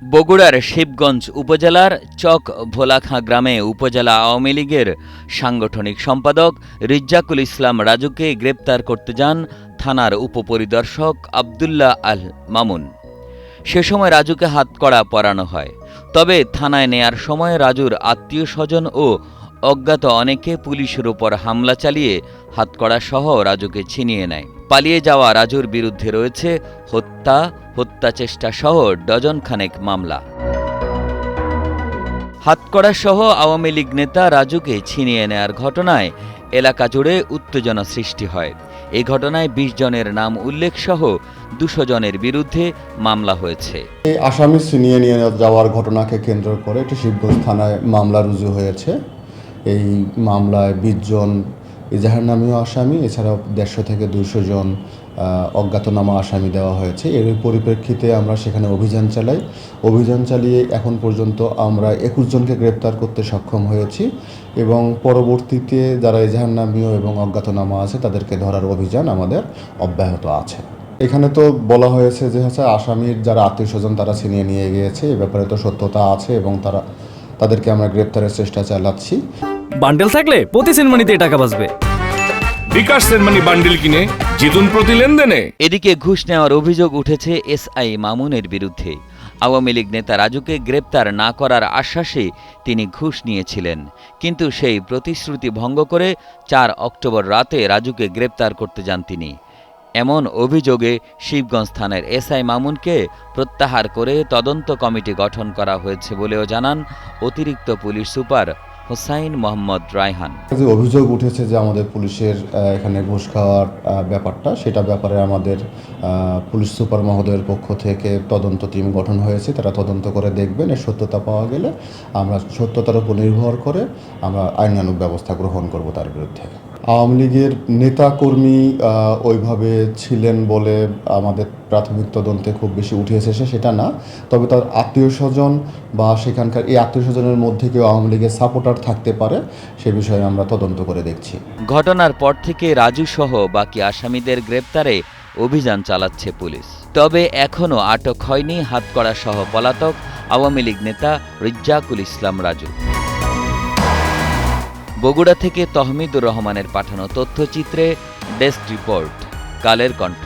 বগুড়ার শিবগঞ্জ উপজেলার চক ভোলাখাঁ গ্রামে উপজেলা আওয়ামী লীগের সাংগঠনিক সম্পাদক রিজ্জাকুল ইসলাম রাজুকে গ্রেপ্তার করতে যান থানার উপপরিদর্শক আবদুল্লাহ আল মামুন। সে সময় রাজুকে হাতকড়া পরানো হয়। তবে থানায় নেয়ার সময় রাজুর আত্মীয়স্বজন ও অজ্ঞাত অনেকে পুলিশের উপর হামলা চালিয়ে হাতকড়াসহ রাজুকে ছিনিয়ে নেয়। পালিয়ে যাওয়া রাজুর বিরুদ্ধে রয়েছে হত্যাচেষ্টাসহ ডজন খানেক মামলা। হাতকড়াসহ আওয়ামী লীগ নেতা রাজুকে ছিনিয়ে নেয়ার ঘটনায় এলাকা জুড়ে উত্তেজনা সৃষ্টি হয়। এই ঘটনায় ২০ জনের নাম উল্লেখসহ ২০০ জনের বিরুদ্ধে মামলা হয়েছে। এই আসামি ছিনিয়ে নিয়ে যাওয়ার ঘটনাকে কেন্দ্র করে একটি শিবগঞ্জ থানায় মামলা রুজু হয়েছে। এই মামলায় ২০ জন এজাহারনামীয় আসামি, এছাড়াও ১৫০ থেকে ২০০ জন অজ্ঞাতনামা আসামি দেওয়া হয়েছে। এর পরিপ্রেক্ষিতে আমরা সেখানে অভিযান চালিয়ে এখন পর্যন্ত আমরা ২১ জনকে গ্রেপ্তার করতে সক্ষম হয়েছি এবং পরবর্তীতে যারা এজাহারনামীয় এবং অজ্ঞাতনামা আছে তাদেরকে ধরার অভিযান আমাদের অব্যাহত আছে। এখানে তো বলা হয়েছে যে আসামির যারা আত্মীয়স্বজন তারা ছিনিয়ে নিয়ে গিয়েছে, এ ব্যাপারে তো সত্যতা আছে এবং তাদেরকে আমরা গ্রেপ্তারের চেষ্টা চালাচ্ছি। বান্ডেল থাকলে প্রতি সেনমানিতে টাকা বাঁচবে। বিকাশ সেনমানি বান্ডেল কিনে জিতুন প্রতি লেনদেনে। এদিকে ঘুষ নেওয়ার অভিযোগ উঠেছে এসআই মামুনের বিরুদ্ধে। আওয়ামী লীগ নেতা রাজুকে গ্রেপ্তার না করার আশ্বাসে তিনি ঘুষ নিয়েছিলেন, কিন্তু সেই প্রতিশ্রুতি ভঙ্গ করে ৪ অক্টোবর রাতে রাজুকে গ্রেপ্তার করতে যান তিনি। এমন অভিযোগে শিবগঞ্জ থানার এসআই মামুনকে প্রত্যাহার করে তদন্ত কমিটি গঠন করা হয়েছে বলেও জানান অতিরিক্ত পুলিশ সুপার হোসাইন মোহাম্মদ রায়হান। যে অভিযোগ উঠেছে যে আমাদের পুলিশের এখানে ঘুষ খাওয়ার ব্যাপারটা, সেটা ব্যাপারে আমাদের পুলিশ সুপার মহোদয়ের পক্ষ থেকে তদন্ত টিম গঠন হয়েছে। তারা তদন্ত করে দেখবেন, এর সত্যতা পাওয়া গেলে আমরা সত্যতার উপর নির্ভর করে আমরা আইনানুগ ব্যবস্থা গ্রহণ করব তার বিরুদ্ধে। আওয়ামী লীগের নেতাকর্মী ওইভাবে ছিলেন বলে আমাদের প্রাথমিক তদন্তে খুব বেশি উঠে এসেছে সেটা না, তবে তার আত্মীয়স্বজন বা সেখানকার এই আত্মীয়স্বজনের মধ্যে কেউ আওয়ামী লীগের সাপোর্টার থাকতে পারে, সে বিষয়ে আমরা তদন্ত করে দেখছি। ঘটনার পর থেকে রাজু সহ বাকি আসামিদের গ্রেপ্তারে অভিযান চালাচ্ছে পুলিশ। তবে এখনও আটক হয়নি হাতকড়া সহ পলাতক আওয়ামী লীগ নেতা রিজ্জাকুল ইসলাম রাজু। বগুড়া থেকে তহমিদুর রহমানের পাঠানো তথ্যচিত্রে ডেস্ক রিপোর্ট, কালের কণ্ঠ।